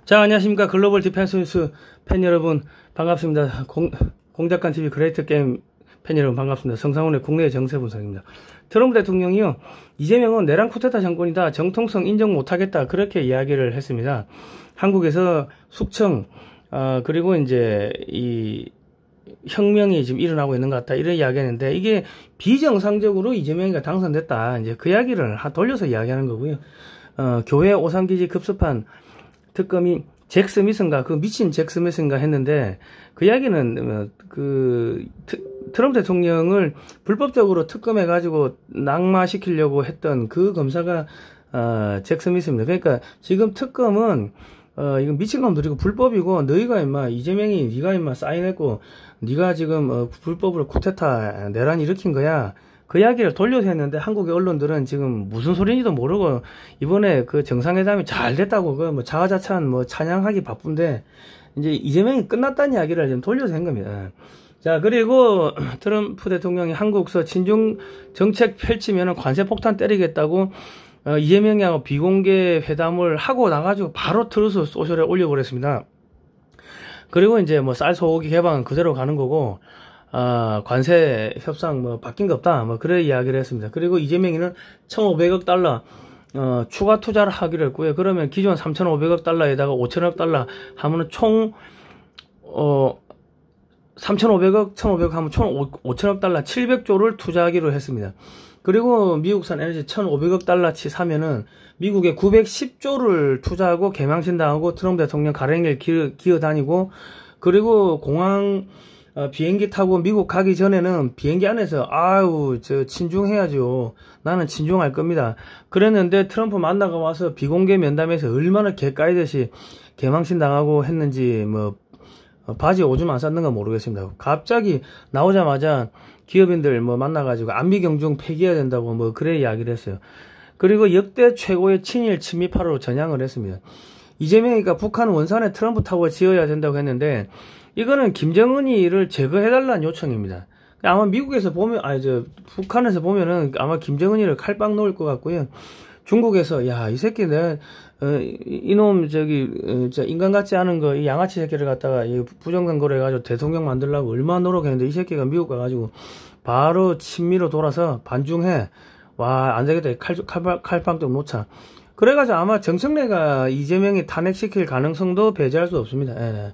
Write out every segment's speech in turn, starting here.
자, 안녕하십니까. 글로벌 디펜스 뉴스 팬 여러분, 반갑습니다. 공작관TV 그레이트 게임 팬 여러분, 반갑습니다. 성상훈의 국내 정세 분석입니다. 트럼프 대통령이요, 이재명은 내란 쿠데타 정권이다, 정통성 인정 못하겠다, 그렇게 이야기를 했습니다. 한국에서 숙청, 그리고 이제 이 혁명이 지금 일어나고 있는 것 같다, 이런 이야기 했는데, 이게 비정상적으로 이재명이가 당선됐다, 이제 그 이야기를 돌려서 이야기하는 거고요. 교회 오산기지 급습한 특검이 잭 스미스인가, 그 미친 잭 스미스인가 했는데, 그 이야기는 트럼프 대통령을 불법적으로 특검해가지고 낙마시키려고 했던 그 검사가 잭 스미스입니다. 그러니까 지금 특검은 이건 미친 놈들이고 불법이고, 너희가 임마 이재명이 네가 임마 사인했고 네가 지금 불법으로 쿠데타 내란 일으킨 거야, 그 이야기를 돌려서 했는데, 한국의 언론들은 지금 무슨 소리인지도 모르고 이번에 그 정상회담이 잘 됐다고 뭐 자화자찬 뭐 찬양하기 바쁜데, 이제 이재명이 끝났다는 이야기를 지금 돌려서 한 겁니다. 자, 그리고 트럼프 대통령이 한국서 친중 정책 펼치면은 관세 폭탄 때리겠다고 이재명이하고 비공개 회담을 하고 나가지고 바로 트루스 소셜에 올려버렸습니다. 그리고 이제 뭐 쌀 소고기 개방은 그대로 가는 거고, 관세 협상 뭐 바뀐 거 없다, 뭐 그런 이야기를 했습니다. 그리고 이재명이는 1,500억 달러 추가 투자를 하기로 했고요. 그러면 기존 3,500억 달러에다가 5,000억 달러 하면은 총 3,500억, 1,500억 하면 총 5,000억 달러, 700조를 투자하기로 했습니다. 그리고 미국산 에너지 1,500억 달러치 사면은 미국에 910조를 투자하고 개망신 당하고 트럼프 대통령 가랭이를 기어다니고, 그리고 공항 비행기 타고 미국 가기 전에는 비행기 안에서 저 친중해야죠, 나는 친중할 겁니다, 그랬는데 트럼프 만나고 와서 비공개 면담에서 얼마나 개까이듯이 개망신 당하고 했는지 뭐 바지 오줌 안 쌌는가 모르겠습니다. 갑자기 나오자마자 기업인들 뭐 만나가지고 안비경중 폐기해야 된다고 뭐 그래 이야기를 했어요. 그리고 역대 최고의 친일 친미파로 전향을 했습니다. 이재명이가 북한 원산에 트럼프 타워 지어야 된다고 했는데, 이거는 김정은이 이를 제거해달라는 요청입니다. 아마 미국에서 보면, 북한에서 보면은 아마 김정은이를 칼빵 놓을 것 같고요. 중국에서, 야, 이 새끼 이놈 인간 같지 않은 거, 이 양아치 새끼를 갖다가 부정선거를 해가지고 대통령 만들려고 얼마나 노력했는데, 이 새끼가 미국 가가지고 바로 친미로 돌아서 반중해. 와, 안 되겠다. 칼빵 좀 놓자. 그래가지고 아마 정청래가 이재명이 탄핵시킬 가능성도 배제할 수 없습니다. 예.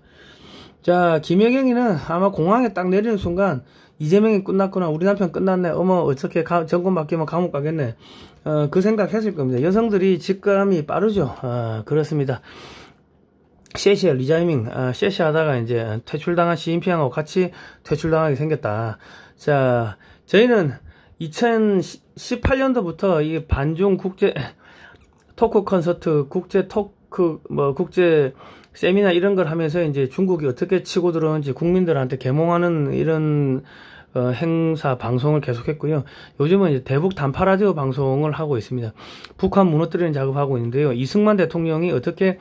자, 김여경이는 아마 공항에 딱 내리는 순간 이재명이 끝났구나, 우리 남편 끝났네, 어머 어떻게 정권 바뀌면 감옥 가겠네, 그 생각했을 겁니다. 여성들이 직감이 빠르죠. 그렇습니다. 셰시아 리자이밍, 셰시 하다가 이제 퇴출당한 시진핑하고 같이 퇴출당하게 생겼다. 자, 저희는 2018년도부터 이 반중 국제 토크 콘서트, 국제 토크, 국제 세미나 이런 걸 하면서 이제 중국이 어떻게 치고 들어오는지 국민들한테 계몽하는 이런 행사 방송을 계속했고요. 요즘은 이제 대북 단파 라디오 방송을 하고 있습니다. 북한 무너뜨리는 작업하고 있는데요. 이승만 대통령이 어떻게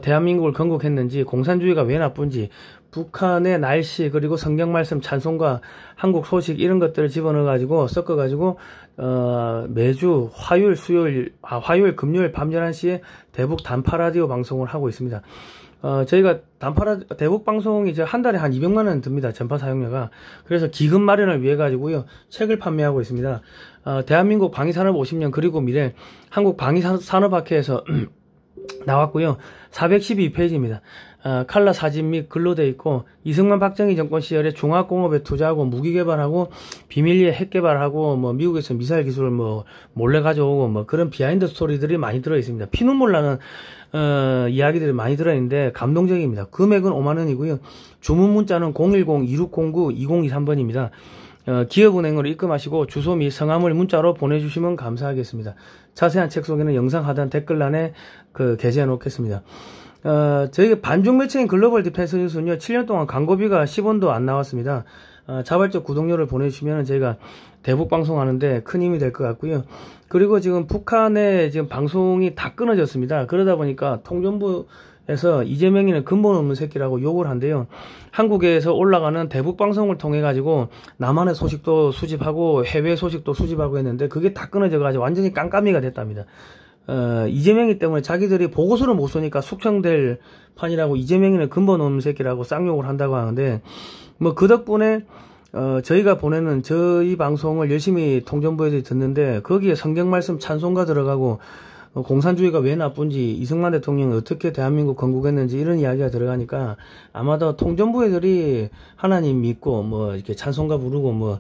대한민국을 건국했는지, 공산주의가 왜 나쁜지, 북한의 날씨, 그리고 성경 말씀 찬송과 한국 소식 이런 것들을 집어넣어가지고 섞어가지고 매주 화요일 금요일 밤 11시에 대북 단파 라디오 방송을 하고 있습니다. 저희가 대북 방송이 이제 한 달에 한 200만 원 듭니다, 전파 사용료가. 그래서 기금 마련을 위해 가지고요, 책을 판매하고 있습니다. 대한민국 방위산업 50년 그리고 미래, 한국 방위산업학회에서 나왔고요. 412페이지입니다. 칼라 사진 및 글로 돼 있고, 이승만 박정희 정권 시절에 중화공업에 투자하고 무기 개발하고 비밀리에 핵 개발하고 뭐 미국에서 미사일 기술을 뭐 몰래 가져오고 뭐 그런 비하인드 스토리들이 많이 들어 있습니다. 피눈물 나는 이야기들이 많이 들어 있는데 감동적입니다. 금액은 5만 원이고요. 주문 문자는 010-2609-2023번입니다. 기업은행으로 입금하시고 주소 및 성함을 문자로 보내주시면 감사하겠습니다. 자세한 책 소개는 영상 하단 댓글란에 게재해 놓겠습니다. 저희가 반중 매체인 글로벌 디펜스 뉴스는요, 7년 동안 광고비가 10원도 안 나왔습니다. 자발적 구독료를 보내주시면 저희가 대북 방송하는데 큰 힘이 될 것 같고요. 그리고 지금 북한의 지금 방송이 다 끊어졌습니다. 그러다 보니까 통전부에서 이재명이는 근본 없는 새끼라고 욕을 한대요. 한국에서 올라가는 대북 방송을 통해 가지고 남한의 소식도 수집하고 해외 소식도 수집하고 했는데 그게 다 끊어져 가지고 완전히 깜깜이가 됐답니다. 이재명이 때문에 자기들이 보고서를 못 쏘니까 숙청될 판이라고 이재명이는 근본 없는 새끼라고 쌍욕을 한다고 하는데, 뭐 그 덕분에 저희가 보내는 저희 방송을 열심히 통전부에서 듣는데 거기에 성경 말씀 찬송가 들어가고 공산주의가 왜 나쁜지, 이승만 대통령이 어떻게 대한민국 건국했는지 이런 이야기가 들어가니까 아마도 통전부 애들이 하나님 믿고 뭐 이렇게 찬송가 부르고 뭐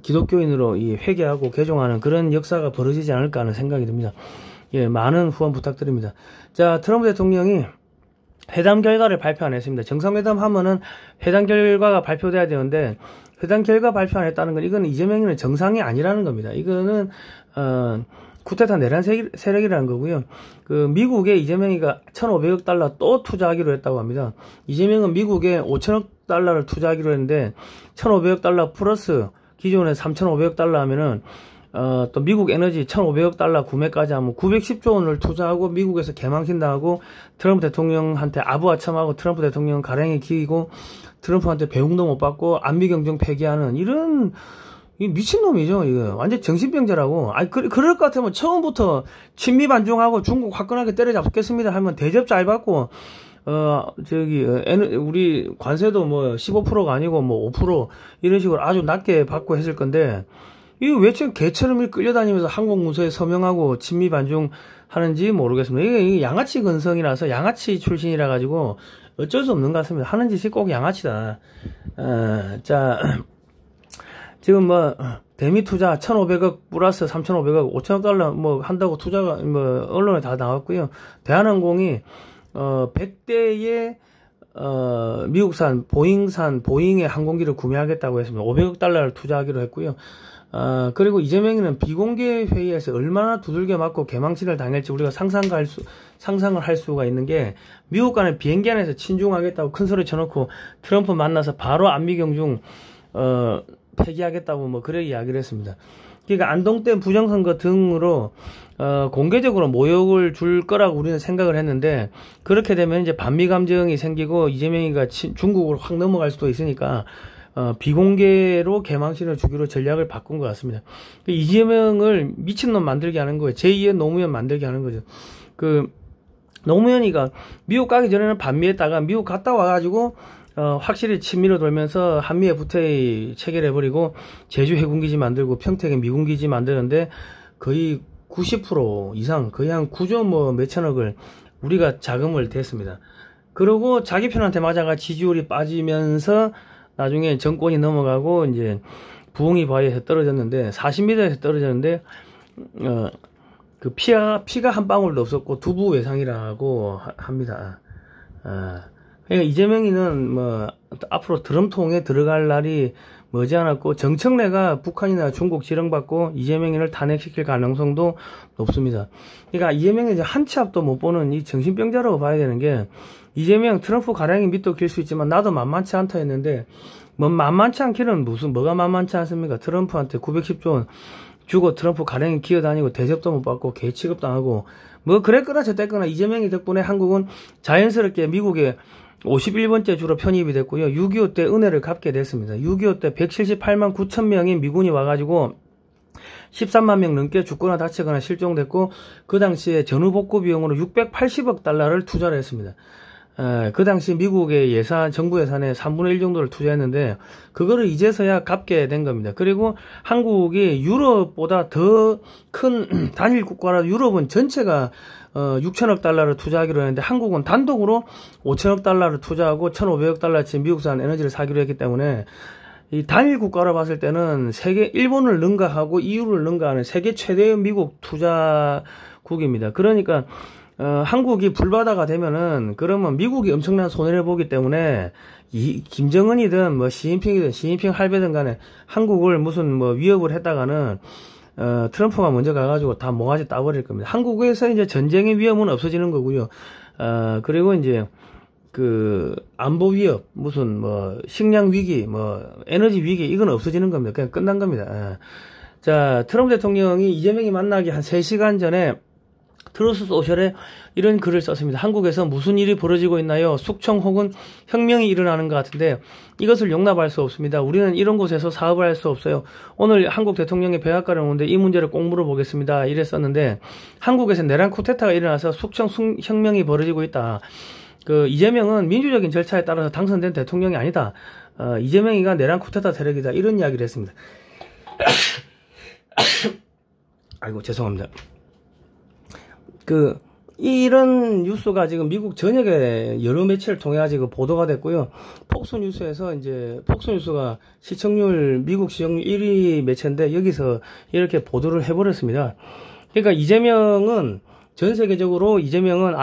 기독교인으로 이 회개하고 개종하는 그런 역사가 벌어지지 않을까 하는 생각이 듭니다. 예, 많은 후원 부탁드립니다. 자, 트럼프 대통령이 회담 결과를 발표 안 했습니다. 정상회담 하면은 회담 결과가 발표돼야 되는데 회담 결과 발표 안 했다는 건 이거는 이재명이는 정상이 아니라는 겁니다. 이거는 쿠데타 내란 세력이라는 거고요. 그 미국에 이재명이가 1,500억 달러 또 투자하기로 했다고 합니다. 이재명은 미국에 5천억 달러를 투자하기로 했는데 1,500억 달러 플러스 기존에 3,500억 달러 하면은 또 미국 에너지 1,500억 달러 구매까지 하면 910조 원을 투자하고 미국에서 개망신당하고 트럼프 대통령한테 아부아참하고 트럼프 대통령 가랭이 기이고 트럼프한테 배웅도 못 받고 안미경정 폐기하는 이런 미친놈이죠. 이거 완전 정신병자라고. 아니 그럴 것 같으면 처음부터 친미 반중하고 중국 화끈하게 때려잡겠습니다 하면 대접 잘 받고 우리 관세도 뭐 15%가 아니고 뭐 5% 이런 식으로 아주 낮게 받고 했을 건데 이거 왜 지금 개처럼 끌려다니면서 한국 문서에 서명하고 친미 반중 하는지 모르겠습니다. 이게 양아치 근성이라서 양아치 출신이라 가지고 어쩔 수 없는 것 같습니다. 하는 짓이 꼭 양아치다. 자, 지금 뭐 대미 투자 1,500억 플러스 3,500억 5천억 달러 뭐 한다고 투자가 뭐 언론에 다 나왔고요. 대한항공이 100대의 미국산 보잉의 항공기를 구매하겠다고 했습니다. 500억 달러를 투자하기로 했고요. 그리고 이재명이는 비공개 회의에서 얼마나 두들겨 맞고 개망신을 당할지 우리가 상상을 할 수가 있는 게 미국 간의 비행기 안에서 친중하겠다고 큰 소리 쳐놓고 트럼프 만나서 바로 안미경중 폐기하겠다고 뭐 그래 이야기를 했습니다. 그러니까 안동댐 부정선거 등으로 공개적으로 모욕을 줄 거라고 우리는 생각을 했는데 그렇게 되면 이제 반미 감정이 생기고 이재명이가 중국으로 확 넘어갈 수도 있으니까 비공개로 개망신을 주기로 전략을 바꾼 것 같습니다. 이재명을 미친놈 만들게 하는 거예요. 제2의 노무현 만들게 하는 거죠. 노무현이가 미국 가기 전에는 반미했다가 미국 갔다 와가지고 확실히 친미로 돌면서 한미 FTA 체결해버리고 제주 해군기지 만들고 평택에 미군기지 만드는데 거의 90% 이상 거의 한 9조 뭐 몇천억을 우리가 자금을 댔습니다. 그리고 자기 편한테 맞아가 지지율이 빠지면서 나중에 정권이 넘어가고 이제 부흥이 바위에서 떨어졌는데 40m에서 떨어졌는데 그 피가 한 방울도 없었고 두부 외상이라고 합니다. 그러니까 이재명이는 뭐 앞으로 드럼통에 들어갈 날이 머지않았고 정청래가 북한이나 중국 지령받고 이재명이를 탄핵시킬 가능성도 높습니다. 그러니까 이재명이 이제 한 치 앞도 못 보는 이 정신병자라고 봐야 되는 게 이재명 트럼프 가량이 밑도 길 수 있지만 나도 만만치 않다 했는데 뭐 만만치 않기는 뭐가 만만치 않습니까? 트럼프한테 910조 원 주고 트럼프 가량이 기어다니고 대접도 못 받고 개 취급당하고 뭐 그랬거나 저랬거나 이재명이 덕분에 한국은 자연스럽게 미국에 51번째 주로 편입이 됐고요. 6.25 때 은혜를 갚게 됐습니다. 6.25 때 178만 9천 명의 미군이 와가지고 13만 명 넘게 죽거나 다치거나 실종됐고 그 당시에 전후복구 비용으로 680억 달러를 투자를 했습니다. 그 당시 미국의 정부 예산의 3분의 1 정도를 투자했는데 그거를 이제서야 갚게 된 겁니다. 그리고 한국이 유럽보다 더 큰 단일 국가라 유럽은 전체가 6천억 달러를 투자하기로 했는데 한국은 단독으로 5천억 달러를 투자하고 1,500억 달러치 미국산 에너지를 사기로 했기 때문에 이 단일 국가로 봤을 때는 일본을 능가하고 EU를 능가하는 세계 최대의 미국 투자국입니다. 그러니까 한국이 불바다가 되면은 그러면 미국이 엄청난 손해를 보기 때문에 김정은이든 뭐 시진핑 할배든 간에 한국을 무슨 뭐 위협을 했다가는 트럼프가 먼저 가가지고 다 모가지 따버릴 겁니다. 한국에서 이제 전쟁의 위험은 없어지는 거고요. 그리고 이제 그 안보 위협, 무슨 뭐 식량 위기, 뭐 에너지 위기 이건 없어지는 겁니다. 그냥 끝난 겁니다. 자, 트럼프 대통령이 이재명이 만나기 한 3시간 전에 트루스 소셜에 이런 글을 썼습니다. 한국에서 무슨 일이 벌어지고 있나요? 숙청 혹은 혁명이 일어나는 것 같은데 이것을 용납할 수 없습니다. 우리는 이런 곳에서 사업을 할 수 없어요. 오늘 한국 대통령의 백악관에 오는데 이 문제를 꼭 물어보겠습니다. 이랬었는데 한국에서 내란 쿠데타가 일어나서 숙청 혁명이 벌어지고 있다. 이재명은 민주적인 절차에 따라서 당선된 대통령이 아니다. 이재명이가 내란 쿠데타 세력이다. 이런 이야기를 했습니다. 아이고 죄송합니다. 이런 뉴스가 지금 미국 전역에 여러 매체를 통해 가지고 보도가 됐고요. 폭스뉴스에서 폭스뉴스가 미국 시청률 1위 매체인데 여기서 이렇게 보도를 해버렸습니다. 그러니까 전 세계적으로 이재명은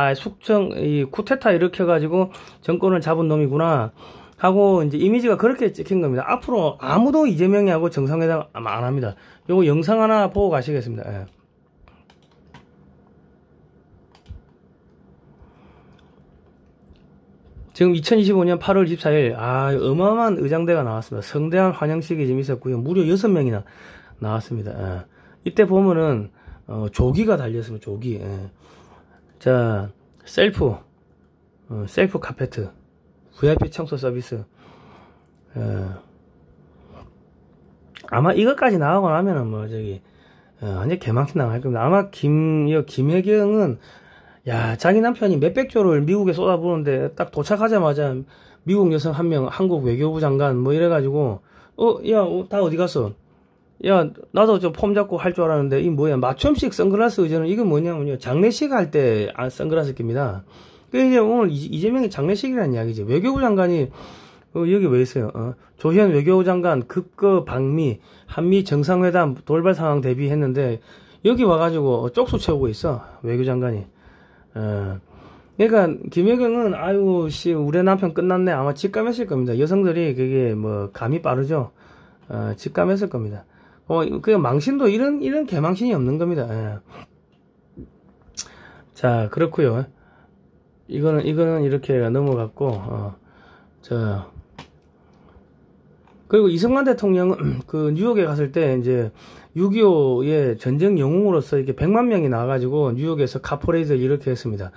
이 쿠데타 일으켜가지고 정권을 잡은 놈이구나 하고 이제 이미지가 그렇게 찍힌 겁니다. 앞으로 아무도 이재명이하고 정상회담 안 합니다. 요거 영상 하나 보고 가시겠습니다. 예. 지금 2025년 8월 24일, 어마어마한 의장대가 나왔습니다. 성대한 환영식이 좀 있었고요. 무려 6명이나 나왔습니다. 예. 이때 보면은, 조기가 달렸습니다. 조기. 예. 자, 셀프 카페트, VIP 청소 서비스. 아마 이것까지 나가고 나면은 완전 개망신 당할 겁니다. 아마 김혜경은 자기 남편이 몇백조를 미국에 쏟아부는데 딱 도착하자마자 미국 여성 한 명, 한국 외교부 장관 이래가지고 다 어디 갔어? 나도 좀 폼 잡고 할 줄 알았는데 이 뭐야 맞춤식 선글라스 의전은 이거 뭐냐면요 장례식 할 때 선글라스 낍니다. 이제 오늘 이재명이 장례식이라는 이야기지. 외교부 장관이 여기 왜 있어요? 조현 외교부 장관 급거 방미 한미 정상회담 돌발 상황 대비했는데 여기 와가지고 쪽수 채우고 있어 외교 장관이. 그러니까 김혜경은 우리 남편 끝났네 아마 직감했을 겁니다. 여성들이 그게 감이 빠르죠. 직감했을 겁니다. 망신도 이런 개망신이 없는 겁니다. 자 그렇고요. 이거는 이렇게 넘어갔고 그리고 이승만 대통령은 뉴욕에 갔을 때 이제 6.25의 전쟁 영웅으로서 이렇게 100만 명이 나와가지고 뉴욕에서 카퍼레이드를 이렇게 했습니다.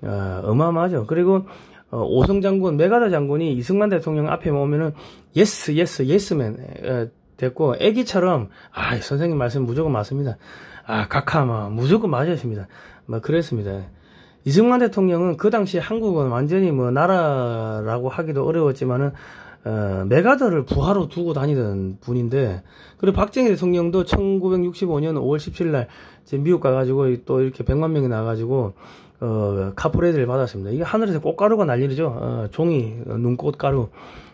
어마어마하죠. 그리고 오성 장군, 메가더 장군이 이승만 대통령 앞에 오면은 예스맨 됐고 애기처럼 선생님 말씀 무조건 맞습니다. 각하 무조건 맞으십니다. 그랬습니다. 이승만 대통령은 그 당시 한국은 완전히 나라라고 하기도 어려웠지만은 메가더를 부하로 두고 다니던 분인데, 그리고 박정희 대통령도 1965년 5월 17일 날 미국 가가지고 또 이렇게 100만 명이 나가지고 카프레드를 받았습니다. 이게 하늘에서 꽃가루가 날리죠. 종이 눈꽃가루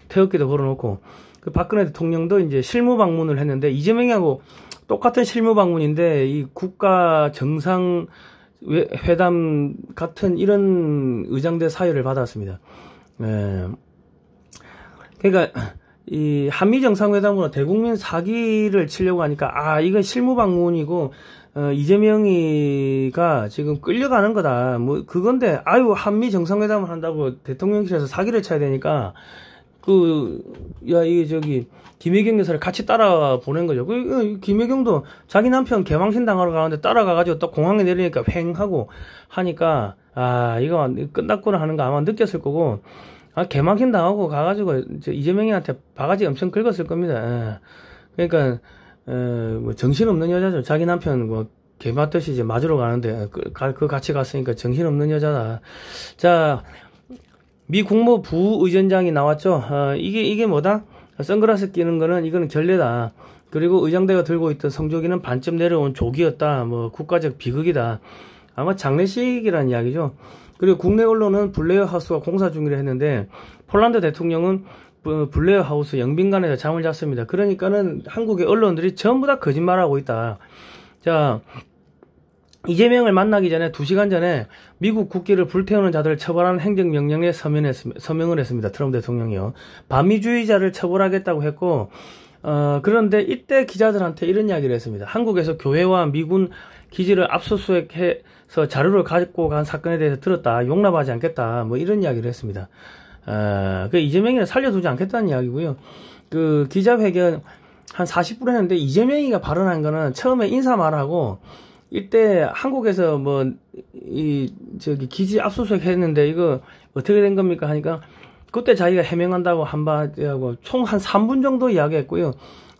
태극기도 걸어놓고. 그 박근혜 대통령도 이제 실무 방문을 했는데 이재명하고 똑같은 실무 방문인데 이 국가 정상 회담 같은 이런 의장대 사유를 받았습니다. 그러니까 이 한미 정상회담으로 대국민 사기를 치려고 하니까 이건 실무 방문이고 이재명이가 지금 끌려가는 거다. 그건데 한미 정상회담을 한다고 대통령실에서 사기를 쳐야 되니까 김혜경 여사를 같이 따라 보낸 거죠. 김혜경도 자기 남편 개망신 당하러 가는데 따라가가지고 또 공항에 내리니까 휑하고 하니까 이거 끝났구나 하는 거 아마 느꼈을 거고 개망신 당하고 가가지고 이재명이한테 바가지 엄청 긁었을 겁니다. 그러니까 정신없는 여자죠. 자기 남편 개 맞듯이 이제 맞으러 가는데 같이 갔으니까 정신없는 여자다. 자, 미 국무부 의전장이 나왔죠. 이게 뭐다? 선글라스 끼는 거는 이거는 결례다. 그리고 의장대가 들고 있던 성조기는 반쯤 내려온 조기였다. 국가적 비극이다. 아마 장례식이라는 이야기죠. 그리고 국내 언론은 블레어 하우스가 공사 중이라 했는데 폴란드 대통령은 블레어 하우스 영빈관에서 잠을 잤습니다. 그러니까는 한국의 언론들이 전부 다 거짓말하고 있다. 자, 이재명을 만나기 전에 2시간 전에 미국 국기를 불태우는 자들을 처벌하는 행정명령에 서명을 했습니다. 트럼프 대통령이요. 반미주의자를 처벌하겠다고 했고, 그런데 이때 기자들한테 이런 이야기를 했습니다. 한국에서 교회와 미군 기지를 압수수색해서 자료를 가지고 간 사건에 대해서 들었다. 용납하지 않겠다. 이런 이야기를 했습니다. 이재명이를 살려두지 않겠다는 이야기고요. 기자회견 한 40분 했는데 이재명이가 발언한 거는 처음에 인사말하고 이때 한국에서 기지 압수수색 했는데 이거 어떻게 된 겁니까? 하니까 그때 자기가 해명한다고 한마디하고 총 한 3분 정도 이야기했고요.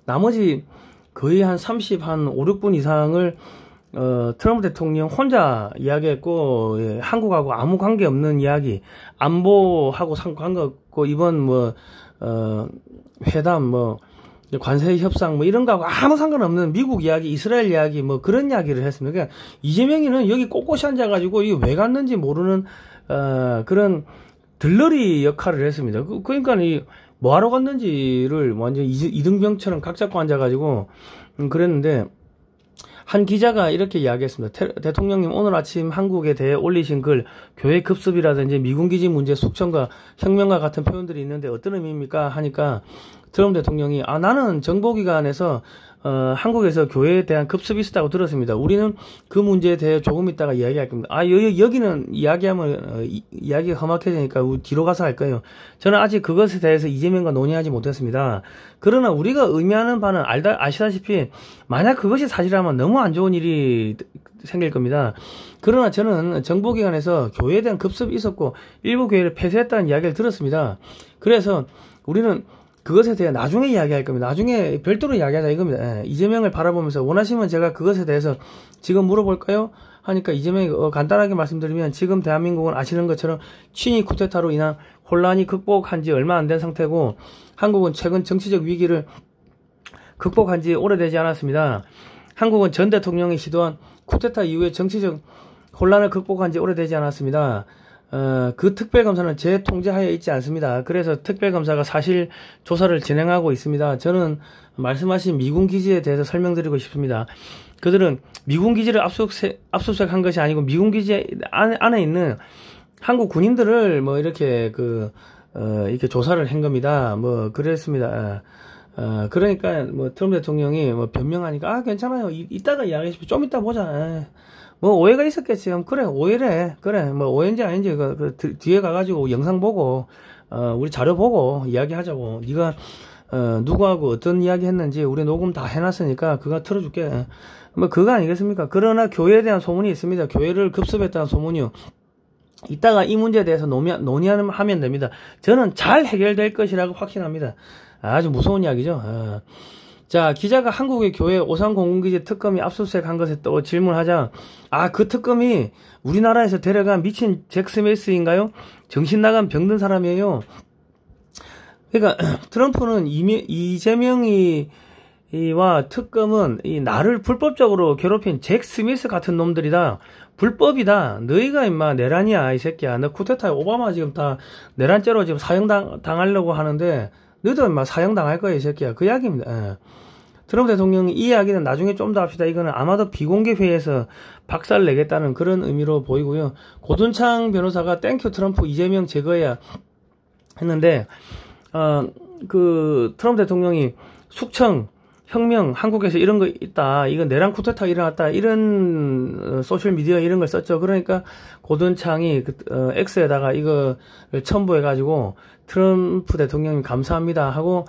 나머지 거의 한 5, 6분 이상을 트럼프 대통령 혼자 이야기했고, 예, 한국하고 아무 관계 없는 이야기, 안보하고 관계없고, 이번 회담, 관세 협상, 이런 거하고 아무 상관없는 미국 이야기, 이스라엘 이야기, 그런 이야기를 했습니다. 그러니까 이재명이는 여기 꼿꼿이 앉아가지고, 이게 왜 갔는지 모르는, 그런 들러리 역할을 했습니다. 그러니까 뭐하러 갔는지를 완전 이등병처럼 각 잡고 앉아가지고, 그랬는데, 한 기자가 이렇게 이야기했습니다. 대통령님 오늘 아침 한국에 대해 올리신 글, 교회 급습이라든지 미군 기지 문제 숙청과 혁명과 같은 표현들이 있는데 어떤 의미입니까? 하니까 트럼프 대통령이 나는 정보기관에서 한국에서 교회에 대한 급습이 있었다고 들었습니다. 우리는 그 문제에 대해 조금 있다가 이야기할 겁니다. 여기는 이야기하면 이야기가 험악해지니까 뒤로 가서 할 거예요. 저는 아직 그것에 대해서 이재명과 논의하지 못했습니다. 그러나 우리가 의미하는 바는 아시다시피 만약 그것이 사실이라면 너무 안 좋은 일이 생길 겁니다. 그러나 저는 정보기관에서 교회에 대한 급습이 있었고 일부 교회를 폐쇄했다는 이야기를 들었습니다. 그래서 우리는 그것에 대해 나중에 이야기할 겁니다. 나중에 별도로 이야기하자 이겁니다. 예, 이재명을 바라보면서 원하시면 제가 그것에 대해서 지금 물어볼까요? 하니까 이재명이 간단하게 말씀드리면 지금 대한민국은 아시는 것처럼 친위 쿠데타로 인한 혼란이 극복한 지 얼마 안 된 상태고 한국은 최근 정치적 위기를 극복한 지 오래되지 않았습니다. 한국은 전 대통령이 시도한 쿠데타 이후에 정치적 혼란을 극복한 지 오래되지 않았습니다. 그 특별검사는 제 통제하에 있지 않습니다. 그래서 특별검사가 사실 조사를 진행하고 있습니다. 저는 말씀하신 미군 기지에 대해서 설명드리고 싶습니다. 그들은 미군 기지를 압수수색한 것이 아니고 미군 기지 안에 있는 한국 군인들을 이렇게 이렇게 조사를 한 겁니다. 그랬습니다. 그러니까 트럼프 대통령이 변명하니까 괜찮아요. 이따가 이야기하십시오. 좀 이따 보자. 오해가 있었겠지. 그래, 오해래. 그래, 오해인지 아닌지, 뒤에 가가지고 영상 보고, 우리 자료 보고 이야기하자고. 네가, 누구하고 어떤 이야기 했는지 우리 녹음 다 해놨으니까 그거 틀어줄게. 그거 아니겠습니까? 그러나 교회에 대한 소문이 있습니다. 교회를 급습했다는 소문이요. 이따가 이 문제에 대해서 논의하면 됩니다. 저는 잘 해결될 것이라고 확신합니다. 아주 무서운 이야기죠. 자, 기자가 한국의 교회 오산공군기지 특검이 압수수색한 것에 또 질문하자, 그 특검이 우리나라에서 데려간 미친 잭 스미스인가요? 정신 나간 병든 사람이에요. 그러니까 트럼프는 이재명이와 특검은 나를 불법적으로 괴롭힌 잭 스미스 같은 놈들이다. 불법이다. 너희가 임마 내란이야 이 새끼야. 너 쿠데타에 오바마 지금 다 내란죄로 지금 사형 당하려고 하는데 너희도 임마 사형 당할 거야 이 새끼야. 그 이야기입니다. 트럼프 대통령이 이 이야기는 나중에 좀 더 합시다. 이거는 아마도 비공개 회의에서 박살 내겠다는 그런 의미로 보이고요. 고둔창 변호사가 땡큐 트럼프 이재명 제거해야 했는데 트럼프 대통령이 숙청 혁명 한국에서 이런 거 있다. 이건 내란 쿠데타 일어났다. 이런 소셜 미디어 이런 걸 썼죠. 그러니까 고둔창이 X에다가 이거를 첨부해 가지고 트럼프 대통령님 감사합니다 하고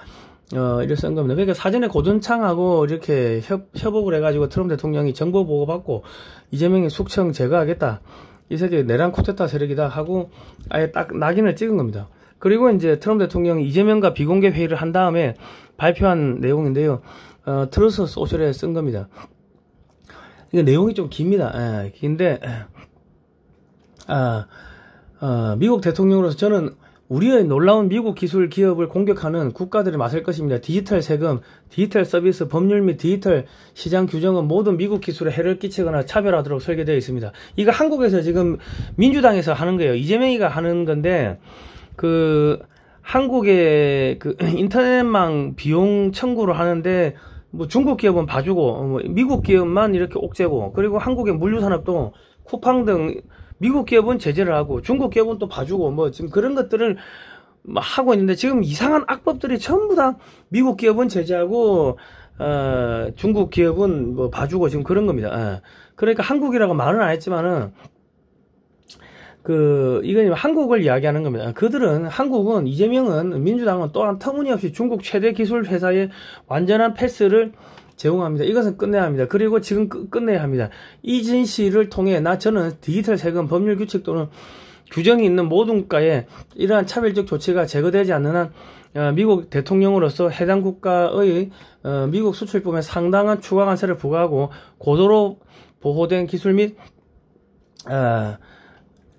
이렇게 쓴 겁니다. 그러니까 사전에 고둔창하고 이렇게 협업을 해가지고 트럼프 대통령이 정보 보고받고 이재명이 숙청 제거하겠다. 이 새끼 내란 쿠데타 세력이다 하고 아예 딱 낙인을 찍은 겁니다. 그리고 이제 트럼프 대통령이 이재명과 비공개 회의를 한 다음에 발표한 내용인데요. 트루스 소셜에 쓴 겁니다. 이거 내용이 좀 깁니다. 긴데 미국 대통령으로서 저는 우리의 놀라운 미국 기술 기업을 공격하는 국가들을 맞설 것입니다. 디지털 세금, 디지털 서비스, 법률 및 디지털 시장 규정은 모든 미국 기술에 해를 끼치거나 차별하도록 설계되어 있습니다. 이거 한국에서 지금 민주당에서 하는 거예요. 이재명이가 하는 건데 한국의 인터넷망 비용 청구를 하는데 중국 기업은 봐주고 미국 기업만 이렇게 옥죄고 그리고 한국의 물류산업도 쿠팡 등 미국 기업은 제재를 하고 중국 기업은 또 봐주고 지금 그런 것들을 하고 있는데 지금 이상한 악법들이 전부 다 미국 기업은 제재하고 중국 기업은 봐주고 지금 그런 겁니다. 그러니까 한국이라고 말은 안 했지만은 이건 한국을 이야기하는 겁니다. 한국은 이재명은 민주당은 또한 터무니없이 중국 최대 기술 회사의 완전한 패스를 제공합니다. 이것은 끝내야 합니다. 그리고 지금 끝내야 합니다. 이 진실을 통해 저는 디지털 세금 법률 규칙 또는 규정이 있는 모든 국가에 이러한 차별적 조치가 제거되지 않는 한 미국 대통령으로서 해당 국가의 미국 수출품에 상당한 추가 관세를 부과하고 고도로 보호된 기술 및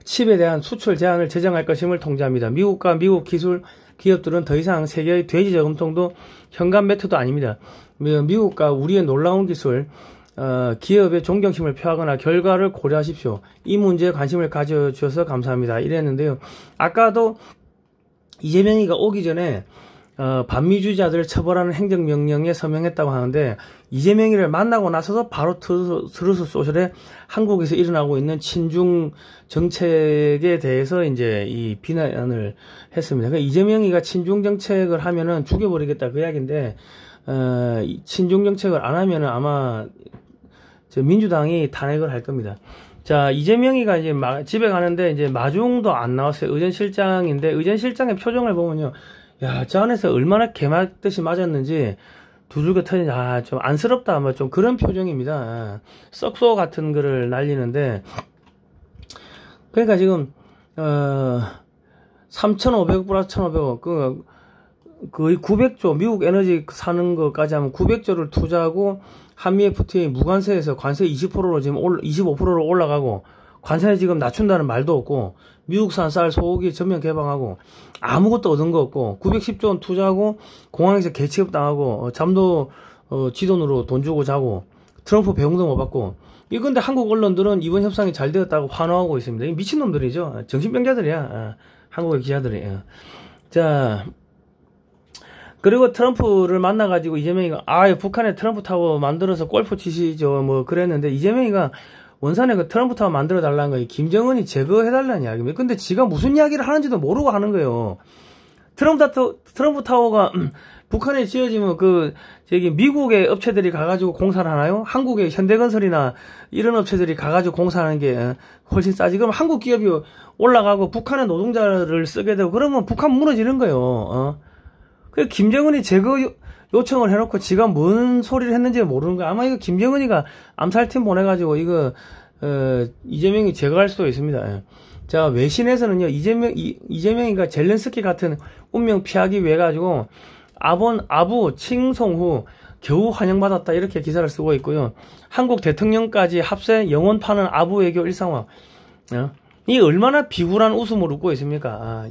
칩에 대한 수출 제한을 제정할 것임을 통지합니다. 미국과 미국 기술 기업들은 더 이상 세계의 돼지 저금통도 현관 매트도 아닙니다. 미국과 우리의 놀라운 기술 기업의 존경심을 표하거나 결과를 고려하십시오. 이 문제에 관심을 가져주셔서 감사합니다. 이랬는데요. 아까도 이재명이가 오기 전에 반미주의자들을 처벌하는 행정명령에 서명했다고 하는데 이재명이를 만나고 나서도 바로 트루스 소셜에 한국에서 일어나고 있는 친중 정책에 대해서 이제 이 비난을 했습니다. 그러니까 이재명이가 친중 정책을 하면은 죽여버리겠다 그 이야기인데 친중 정책을 안 하면은 아마 민주당이 탄핵을 할 겁니다. 자, 이재명이가 이제 집에 가는데 이제 마중도 안 나왔어요. 의전실장인데 의전실장의 표정을 보면요. 야, 저 안에서 얼마나 개맞듯이 맞았는지 두들겨 터지지, 좀 안쓰럽다, 뭐 좀 그런 표정입니다. 썩소 같은 거를 날리는데, 그러니까 지금, 3,500억 플러스 1,500억, 거의 900조, 미국 에너지 사는 것까지 하면 900조를 투자하고, 한미 FTA 무관세에서 관세 20%로 지금 25%로 올라가고, 관세 지금 낮춘다는 말도 없고, 미국산 쌀 소고기 전면 개방하고 아무것도 얻은 거 없고 910조 원 투자하고 공항에서 개취업 당하고 잠도 지 돈으로 돈 주고 자고 트럼프 배웅도 못 받고 이건데 한국 언론들은 이번 협상이 잘 되었다고 환호하고 있습니다. 이 미친놈들이죠. 정신병자들이야. 한국의 기자들이. 자, 그리고 트럼프를 만나가지고 이재명이가 북한에 트럼프 타워 만들어서 골프 치시죠 뭐 그랬는데 이재명이가 원산에 그 트럼프 타워 만들어 달라는 거예요. 김정은이 제거해달라는 이야기입니다. 근데 지가 무슨 이야기를 하는지도 모르고 하는 거예요. 트럼프 타워가 북한에 지어지면 미국의 업체들이 가가지고 공사를 하나요? 한국의 현대건설이나 이런 업체들이 가가지고 공사하는 게 훨씬 싸지. 그럼 한국 기업이 올라가고 북한의 노동자를 쓰게 되고 그러면 북한 무너지는 거예요. 그 김정은이 제거 요청을 해놓고 지가 뭔 소리를 했는지 모르는 거야. 아마 이거 김정은이가 암살팀 보내가지고 이거 이재명이 제거할 수도 있습니다. 자, 외신에서는요 이재명이가 젤렌스키 같은 운명 피하기 위해 가지고 아부 칭송 후 겨우 환영받았다 이렇게 기사를 쓰고 있고요. 한국 대통령까지 합세 영혼 파는 아부 외교 일상화. 이 얼마나 비굴한 웃음을 웃고 있습니까?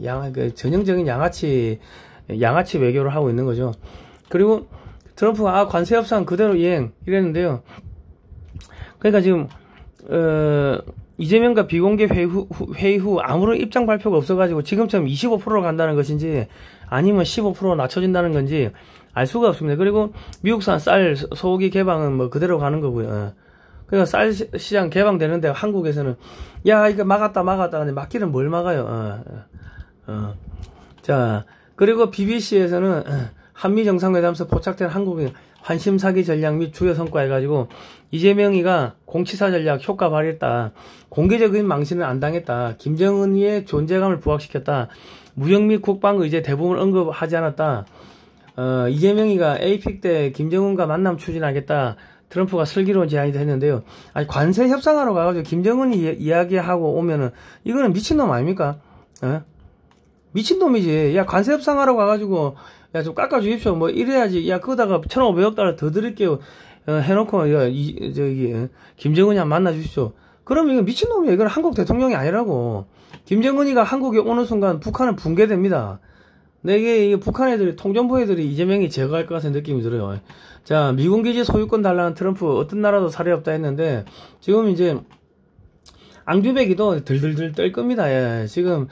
전형적인 양아치 외교를 하고 있는 거죠. 그리고 트럼프가 관세 협상 그대로 이행 이랬는데요. 그러니까 지금 이재명과 비공개 회의 후 아무런 입장 발표가 없어가지고 지금처럼 25%로 간다는 것인지 아니면 15% 낮춰진다는 건지 알 수가 없습니다. 그리고 미국산 쌀 소고기 개방은 뭐 그대로 가는 거고요. 그러니까 쌀 시장 개방되는데 한국에서는 야 이거 막았다 근데 막기는 뭘 막아요. 자, 그리고 BBC에서는 한미 정상회담에서 포착된 한국의 환심 사기 전략 및 주요 성과 해가지고 이재명이가 공치사 전략 효과 발휘했다. 공개적인 망신은 안 당했다. 김정은이의 존재감을 부각시켰다. 무역 및 국방 의제 대부분 언급하지 않았다. 이재명이가 에이픽 때 김정은과 만남 추진하겠다. 트럼프가 슬기로운 제안이다 했는데요. 아니 관세 협상하러 가가지고 김정은이 이야기하고 오면은 이거는 미친놈 아닙니까? 미친놈이지. 야 관세 협상하러 가가지고 야 좀 깎아주십시오 뭐 이래야지. 야 그거다가 1,500억 달러 더 드릴게요 해놓고 김정은이 한번 만나주십시오. 그럼 이거 미친놈이야. 이건 한국 대통령이 아니라고. 김정은이가 한국에 오는 순간 북한은 붕괴됩니다. 내게 북한 애들이 통전부 애들이 이재명이 제거할 것 같은 느낌이 들어요. 자, 미군기지 소유권 달라는 트럼프 어떤 나라도 사례 없다 했는데 지금 이제 앙듀베기도 들들들 떨 겁니다. 예. 지금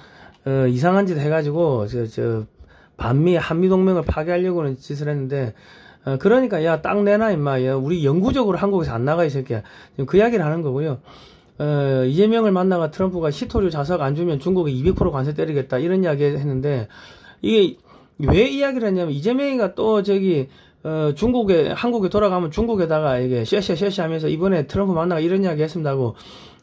이상한 짓 해가지고 반미 한미 동맹을 파괴하려고는 짓을 했는데 그러니까 야 땅 내놔 임마. 야, 우리 영구적으로 한국에서 안 나가 이 새끼야. 지금 그 이야기를 하는 거고요. 이재명을 만나가 트럼프가 시토류 자석 안 주면 중국에 200% 관세 때리겠다 이런 이야기 했는데 이게 왜 이야기를 했냐면 이재명이가 또 한국에 돌아가면 중국에다가 이게 쉐쉐 하면서 이번에 트럼프 만나가 이런 이야기 했습니다고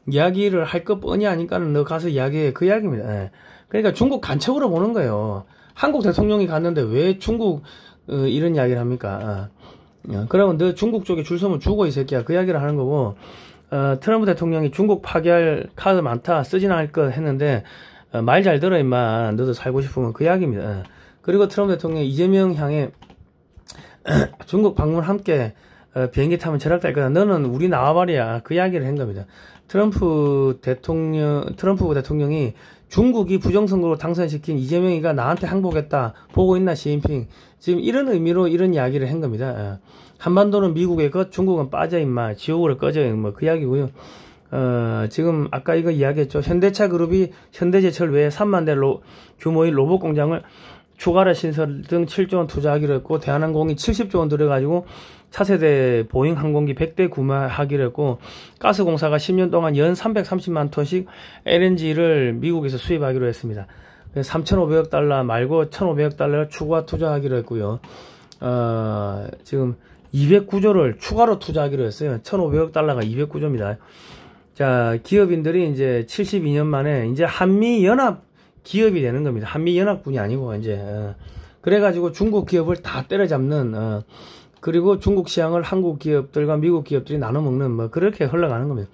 이야기를 할 것 뻔히 아니까는 너 가서 이야기해. 그 이야기입니다. 예. 그러니까 중국 간첩으로 보는 거예요. 한국 대통령이 갔는데 왜 중국 이런 이야기를 합니까? 그러면 너 중국 쪽에 줄 서면 죽어 이 새끼야, 그 이야기를 하는 거고. 트럼프 대통령이 중국 파괴할 카드 많다, 쓰진 않을 것 했는데 말 잘 들어 임마, 너도 살고 싶으면, 그 이야기입니다. 그리고 트럼프 대통령이 이재명 향해 중국 방문 함께 비행기 타면 절약될 거다, 너는 우리 나와버려, 그 이야기를 한 겁니다. 트럼프 대통령이 중국이 부정선거로 당선시킨 이재명이가 나한테 항복했다, 보고 있나 시진핑, 지금 이런 의미로 이런 이야기를 한 겁니다. 한반도는 미국의 것, 중국은 빠져 임마, 지옥으로 꺼져, 뭐 그 이야기고요. 지금 아까 이거 이야기했죠. 현대차 그룹이 현대제철 외에 3만 대 규모의 로봇 공장을 추가로 신설 등 7조 원 투자하기로 했고, 대한항공이 70조 원 들여가지고 차세대 보잉 항공기 100대 구매하기로 했고, 가스공사가 10년 동안 연 330만 톤씩 LNG를 미국에서 수입하기로 했습니다. 3,500억 달러 말고 1,500억 달러를 추가 투자하기로 했고요. 지금 209조를 추가로 투자하기로 했어요. 1,500억 달러가 209조입니다. 자, 기업인들이 이제 72년 만에 이제 한미연합 기업이 되는 겁니다. 한미연합군이 아니고, 이제, 그래가지고 중국 기업을 다 때려잡는, 그리고 중국 시장을 한국 기업들과 미국 기업들이 나눠 먹는, 뭐, 그렇게 흘러가는 겁니다.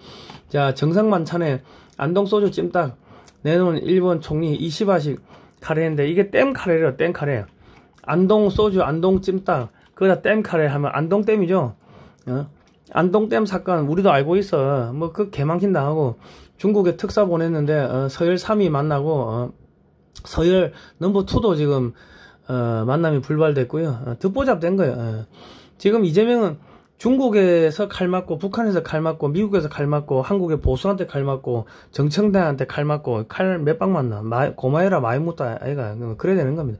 자, 정상만찬에 안동소주 찜닭 내놓은 일본 총리 이시바식 카레인데, 이게 댐 카레래요, 댐 카레. 안동 소주, 안동 찜닭, 그거다 댐 카레 하면 안동댐이죠. 안동댐 사건 우리도 알고 있어. 뭐 그 개망신 당하고 중국에 특사 보냈는데 서열 3위 만나고 서열 넘버 2도 지금 만남이 불발됐고요. 듣보잡 된 거예요. 지금 이재명은 중국에서 칼 맞고, 북한에서 칼 맞고, 미국에서 칼 맞고, 한국의 보수한테 칼 맞고, 정청단한테 칼 맞고, 칼 몇 방 맞나? 고마해라 많이 묻다 아이가. 그래야 되는 겁니다.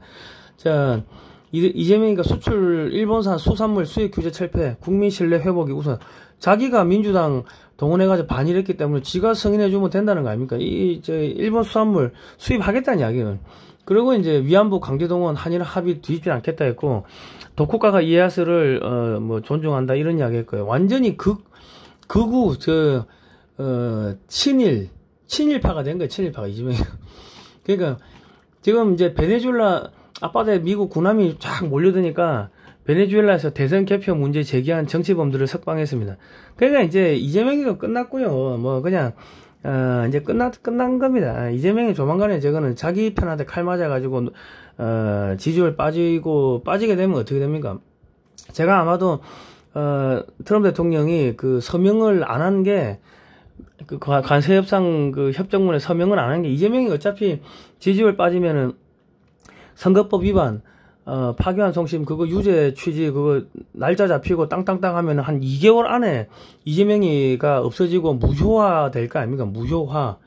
자, 이재명이가 수출 일본산 수산물 수입 규제 철폐, 국민 신뢰 회복이 우선. 자기가 민주당 동원해가지고 반일했기 때문에 지가 승인해주면 된다는 거 아닙니까? 일본 수산물 수입하겠다는 이야기는. 그리고 이제 위안부 강제동원 한일 합의 뒤집지 않겠다 했고, 독국가가 이에야스를 뭐 존중한다 이런 이야기 했고요. 완전히 극우 친일파가 된 거예요. 친일파가 이재명이. 그러니까 지금 이제 베네수엘라 앞바다에 미국 군함이 쫙 몰려드니까 베네수엘라에서 대선 개표 문제 제기한 정치범들을 석방했습니다. 그러니까 이제 이재명이가 끝났고요. 뭐 그냥 이제 끝난 겁니다. 이재명이 조만간에 저거는 자기 편한테 칼 맞아가지고 지지율 빠지게 되면 어떻게 됩니까? 제가 아마도 트럼프 대통령이 그 서명을 안 한 게, 그 관세협상 그 협정문에 서명을 안 한 게, 이재명이 어차피 지지율 빠지면은 선거법 위반, 파기환 송심 그거 유죄 취지 그거 날짜 잡히고 땅땅땅 하면 한 2개월 안에 이재명이가 없어지고 무효화 될 거 아닙니까? 무효화.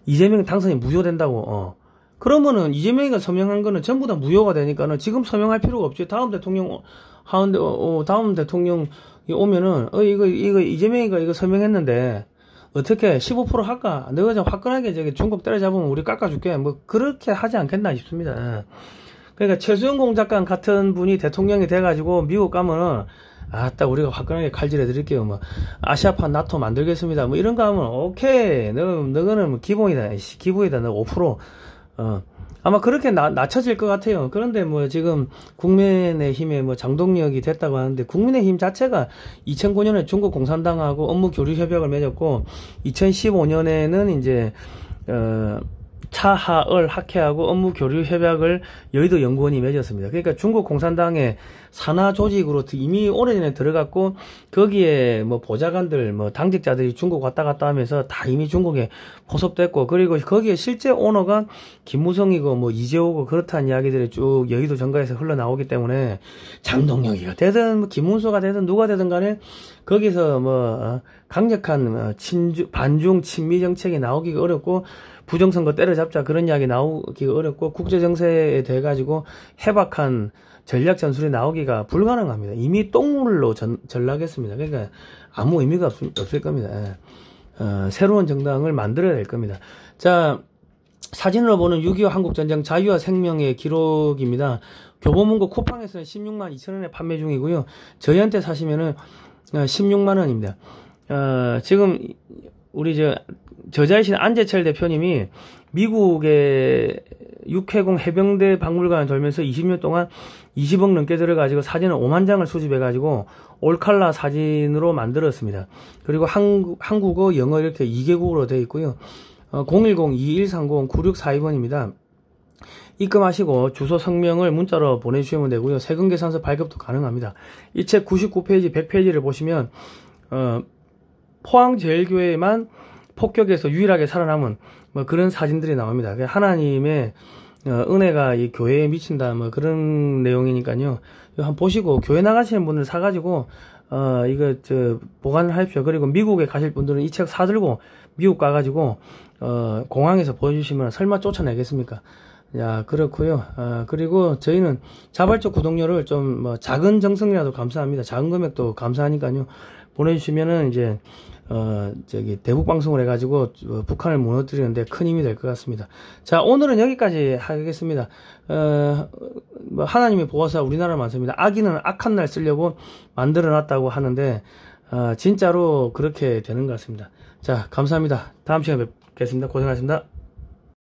이재명 당선이 무효된다고. 그러면은 이재명이가 서명한 거는 전부 다 무효가 되니까는 지금 서명할 필요가 없지. 다음 대통령 하는데 다음 대통령이 오면은 이거 이재명이가 이거 서명했는데 어떻게 15% 할까? 너가 좀 화끈하게 저기 중국 때려잡으면 우리 깎아줄게. 뭐 그렇게 하지 않겠나 싶습니다. 그러니까 최수영 공작관 같은 분이 대통령이 돼가지고 미국 가면은 아따 우리가 화끈하게 칼질해 드릴게요. 뭐 아시아판 나토 만들겠습니다. 뭐 이런 거 하면 오케이. 너는 뭐 기본이다. 기부이다. 너 5%. 아마 그렇게 낮춰질 것 같아요. 그런데 뭐 지금 국민의힘의 뭐 장동혁이 됐다고 하는데, 국민의힘 자체가 2009년에 중국 공산당하고 업무 교류 협약을 맺었고 2015년에는 이제 차하을 학회하고 업무 교류 협약을 여의도 연구원이 맺었습니다. 그러니까 중국 공산당의 산하 조직으로 이미 오래전에 들어갔고, 거기에 뭐 보좌관들, 뭐 당직자들이 중국 왔다 갔다 하면서 다 이미 중국에 포섭됐고, 그리고 거기에 실제 오너가 김무성이고 뭐 이재호고 그렇다는 이야기들이 쭉 여의도 정가에서 흘러나오기 때문에 장동혁이가 되든 뭐 김문수가 되든 누가 되든 간에 거기서 뭐 강력한 반중 친미 정책이 나오기가 어렵고, 부정선거 때려잡자 그런 이야기 나오기가 어렵고, 국제정세에 대해 가지고 해박한 전략 전술이 나오기가 불가능합니다. 이미 똥물로 전락했습니다. 그러니까 아무 의미가 없을 겁니다. 새로운 정당을 만들어야 될 겁니다. 자, 사진으로 보는 6.25 한국전쟁 자유와 생명의 기록입니다. 교보문고 쿠팡에서는 16만 2천원에 판매 중이고요. 저희한테 사시면은 16만원입니다. 지금 우리 저자이신 안재철 대표님이 미국의 육해공 해병대 박물관을 돌면서 20년 동안 20억 넘게 들어가지고 사진을 5만 장을 수집해가지고 올칼라 사진으로 만들었습니다. 그리고 한국어, 영어 이렇게 2개국으로 되어 있고요. 010-2130-9642번입니다. 입금하시고 주소 성명을 문자로 보내주시면 되고요. 세금계산서 발급도 가능합니다. 이 책 99페이지, 100페이지를 보시면 포항제일교회만 폭격에서 유일하게 살아남은 뭐 그런 사진들이 나옵니다. 하나님의 은혜가 이 교회에 미친다 뭐 그런 내용이니까요. 이거 한번 보시고 교회 나가시는 분들 사가지고 이거 보관을 하십시오. 그리고 미국에 가실 분들은 이 책 사들고 미국 가가지고 공항에서 보여주시면 설마 쫓아내겠습니까? 야, 그렇고요. 그리고 저희는 자발적 구독료를 좀 뭐 작은 정성이라도 감사합니다. 작은 금액도 감사하니까요. 보내주시면은 이제 대북 방송을 해가지고 북한을 무너뜨리는데 큰 힘이 될 것 같습니다. 자, 오늘은 여기까지 하겠습니다. 뭐 하나님의 보호사 우리나라 많습니다. 악인은 악한 날 쓰려고 만들어놨다고 하는데 진짜로 그렇게 되는 것 같습니다. 자, 감사합니다. 다음 시간에 뵙겠습니다. 고생하셨습니다.